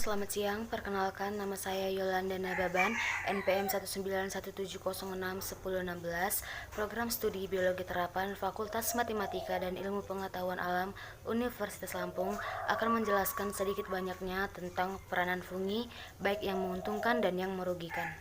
selamat siang. Perkenalkan, nama saya Yolanda Nababan, NPM 1917061061016, Program Studi Biologi Terapan Fakultas Matematika dan Ilmu Pengetahuan Alam Universitas Lampung akan menjelaskan sedikit banyaknya tentang peranan fungi, baik yang menguntungkan dan yang merugikan.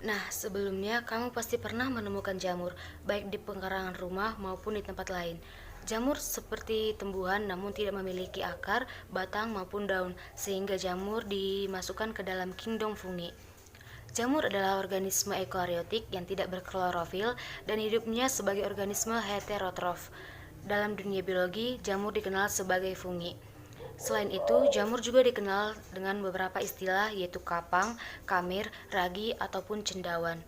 Nah, sebelumnya kamu pasti pernah menemukan jamur, baik di pekarangan rumah maupun di tempat lain. Jamur seperti tumbuhan namun tidak memiliki akar, batang maupun daun, sehingga jamur dimasukkan ke dalam kingdom fungi. Jamur adalah organisme eukariotik yang tidak berklorofil dan hidupnya sebagai organisme heterotrof. Dalam dunia biologi, jamur dikenal sebagai fungi. Selain itu, jamur juga dikenal dengan beberapa istilah yaitu kapang, kamir, ragi, ataupun cendawan.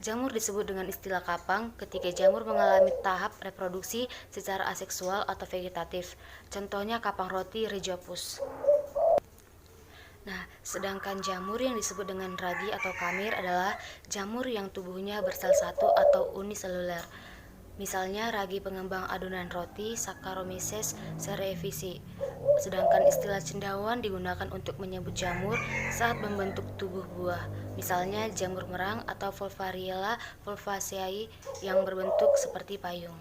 Jamur disebut dengan istilah kapang ketika jamur mengalami tahap reproduksi secara aseksual atau vegetatif. Contohnya kapang roti Rhizopus. Nah, sedangkan jamur yang disebut dengan ragi atau kamir adalah jamur yang tubuhnya bersel satu atau uniseluler. Misalnya ragi pengembang adonan roti Saccharomyces cerevisiae. Sedangkan istilah cendawan digunakan untuk menyebut jamur saat membentuk tubuh buah. Misalnya jamur merang atau Volvariella volvaceae yang berbentuk seperti payung.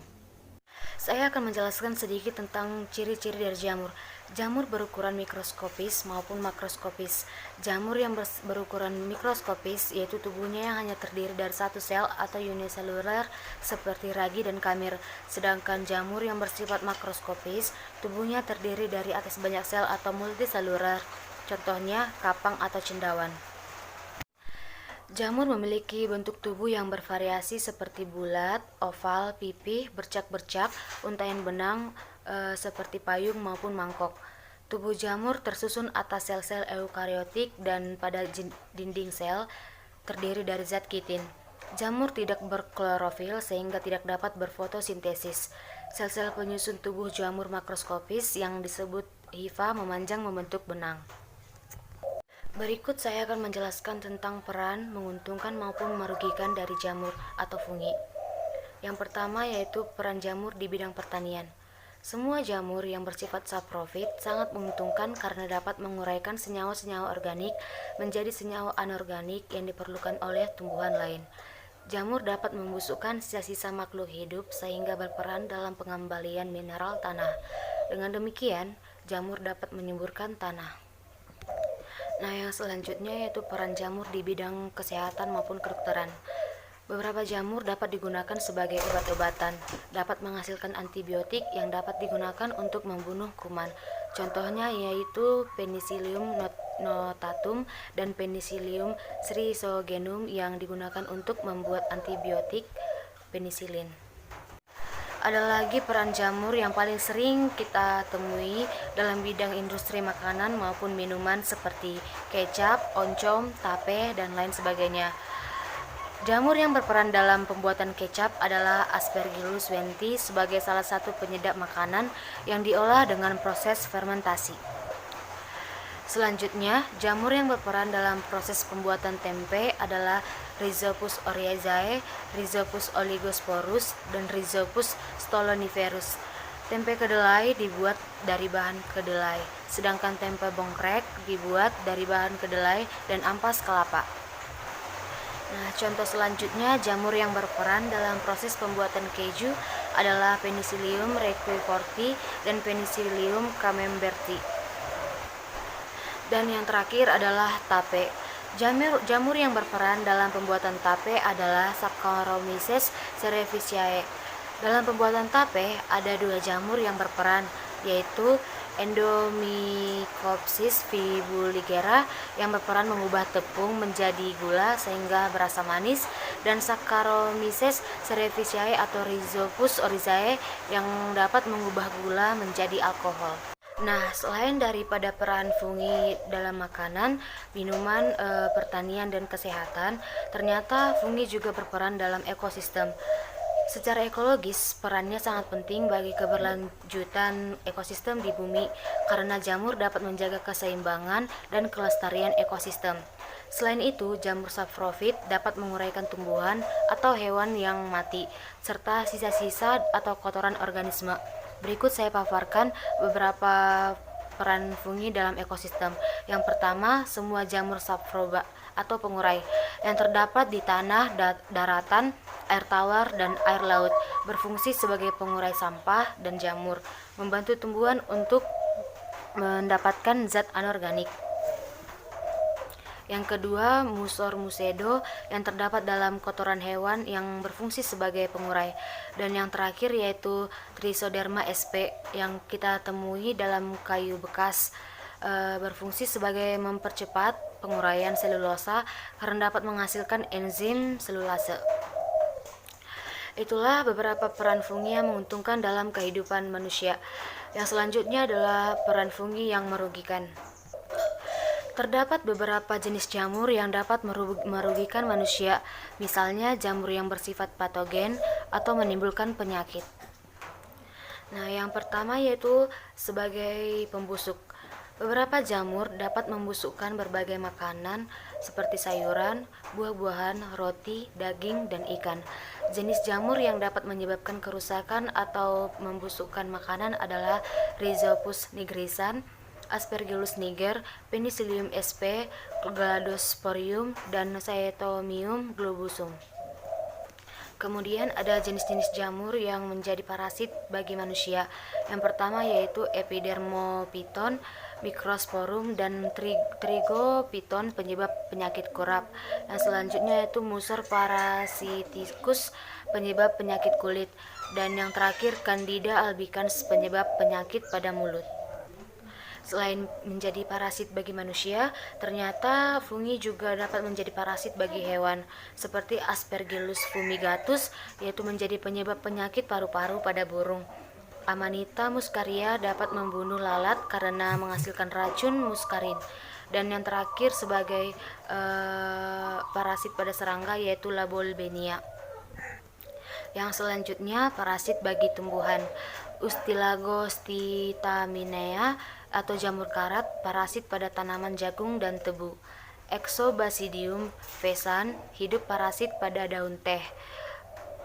Saya akan menjelaskan sedikit tentang ciri-ciri dari jamur. Jamur berukuran mikroskopis maupun makroskopis. Jamur yang berukuran mikroskopis yaitu tubuhnya yang hanya terdiri dari satu sel atau uniseluler seperti ragi dan kamir. Sedangkan jamur yang bersifat makroskopis, tubuhnya terdiri dari atas banyak sel atau multiseluler. Contohnya kapang atau cendawan. Jamur memiliki bentuk tubuh yang bervariasi seperti bulat, oval, pipih, bercak-bercak, untaian benang seperti payung maupun mangkok. Tubuh jamur tersusun atas sel-sel eukariotik dan pada dinding sel terdiri dari zat kitin. Jamur tidak berklorofil sehingga tidak dapat berfotosintesis. Sel-sel penyusun tubuh jamur makroskopis yang disebut hifa memanjang membentuk benang. Berikut saya akan menjelaskan tentang peran menguntungkan maupun merugikan dari jamur atau fungi. Yang pertama yaitu peran jamur di bidang pertanian. Semua jamur yang bersifat saprofit sangat menguntungkan karena dapat menguraikan senyawa-senyawa organik menjadi senyawa anorganik yang diperlukan oleh tumbuhan lain. Jamur dapat membusukkan sisa-sisa makhluk hidup sehingga berperan dalam pengembalian mineral tanah. Dengan demikian, jamur dapat menyuburkan tanah. Nah, yang selanjutnya yaitu peran jamur di bidang kesehatan maupun kedokteran. Beberapa jamur dapat digunakan sebagai obat-obatan, dapat menghasilkan antibiotik yang dapat digunakan untuk membunuh kuman. Contohnya yaitu Penicillium notatum dan Penicillium schizongenum yang digunakan untuk membuat antibiotik penisilin. Ada lagi peran jamur yang paling sering kita temui dalam bidang industri makanan maupun minuman seperti kecap, oncom, tape, dan lain sebagainya. Jamur yang berperan dalam pembuatan kecap adalah Aspergillus wenti sebagai salah satu penyedap makanan yang diolah dengan proses fermentasi. Selanjutnya, jamur yang berperan dalam proses pembuatan tempe adalah Rhizopus oryzae, Rhizopus oligosporus, dan Rhizopus stoloniferus. Tempe kedelai dibuat dari bahan kedelai, sedangkan tempe bongkrek dibuat dari bahan kedelai dan ampas kelapa. Nah, contoh selanjutnya jamur yang berperan dalam proses pembuatan keju adalah Penicillium roqueforti dan Penicillium camemberti. Dan yang terakhir adalah tape. Jamur yang berperan dalam pembuatan tape adalah Saccharomyces cerevisiae. Dalam pembuatan tape ada dua jamur yang berperan, yaitu Endomycopsis fibuligera yang berperan mengubah tepung menjadi gula sehingga berasa manis, dan Saccharomyces cerevisiae atau Rhizopus oryzae yang dapat mengubah gula menjadi alkohol. Nah, selain daripada peran fungi dalam makanan, minuman, pertanian, dan kesehatan, ternyata fungi juga berperan dalam ekosistem. Secara ekologis, perannya sangat penting bagi keberlanjutan ekosistem di bumi karena jamur dapat menjaga keseimbangan dan kelestarian ekosistem. Selain itu, jamur saprofit dapat menguraikan tumbuhan atau hewan yang mati, serta sisa-sisa atau kotoran organisme. Berikut saya paparkan beberapa peran fungi dalam ekosistem. Yang pertama, semua jamur saproba atau pengurai yang terdapat di tanah, daratan, air tawar, dan air laut berfungsi sebagai pengurai sampah dan jamur, membantu tumbuhan untuk mendapatkan zat anorganik. Yang kedua, Musor musedo yang terdapat dalam kotoran hewan yang berfungsi sebagai pengurai. Dan yang terakhir yaitu Trichoderma sp yang kita temui dalam kayu bekas, berfungsi sebagai mempercepat penguraian selulosa karena dapat menghasilkan enzim selulase. Itulah beberapa peran fungi yang menguntungkan dalam kehidupan manusia. Yang selanjutnya adalah peran fungi yang merugikan. Terdapat beberapa jenis jamur yang dapat merugikan manusia, misalnya jamur yang bersifat patogen atau menimbulkan penyakit. Nah, yang pertama yaitu sebagai pembusuk. Beberapa jamur dapat membusukkan berbagai makanan seperti sayuran, buah-buahan, roti, daging, dan ikan. Jenis jamur yang dapat menyebabkan kerusakan atau membusukkan makanan adalah Rhizopus nigrisan, Aspergillus niger, Penicillium sp, Cladosporium, dan Scytomium globosum. Kemudian ada jenis-jenis jamur yang menjadi parasit bagi manusia. Yang pertama yaitu Epidermophyton, Microsporum, dan Trigophyton penyebab penyakit kurap. Yang selanjutnya yaitu Musor parasiticus penyebab penyakit kulit. Dan yang terakhir Candida albicans penyebab penyakit pada mulut. Selain menjadi parasit bagi manusia, ternyata fungi juga dapat menjadi parasit bagi hewan, seperti Aspergillus fumigatus, yaitu menjadi penyebab penyakit paru-paru pada burung. Amanita muscaria dapat membunuh lalat karena menghasilkan racun muskarin. Dan yang terakhir sebagai parasit pada serangga yaitu Labolbenia. Yang selanjutnya parasit bagi tumbuhan, Ustilagostaminea atau jamur karat, parasit pada tanaman jagung dan tebu. Exobasidium fesan, hidup parasit pada daun teh.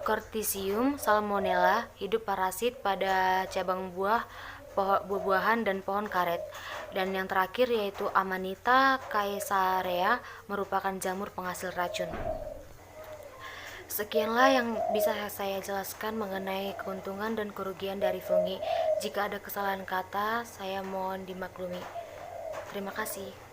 Corticium salmonella, hidup parasit pada cabang buah-buahan dan pohon karet. Dan yang terakhir yaitu Amanita caesarea, merupakan jamur penghasil racun. Sekianlah yang bisa saya jelaskan mengenai keuntungan dan kerugian dari fungi. Jika ada kesalahan kata, saya mohon dimaklumi. Terima kasih.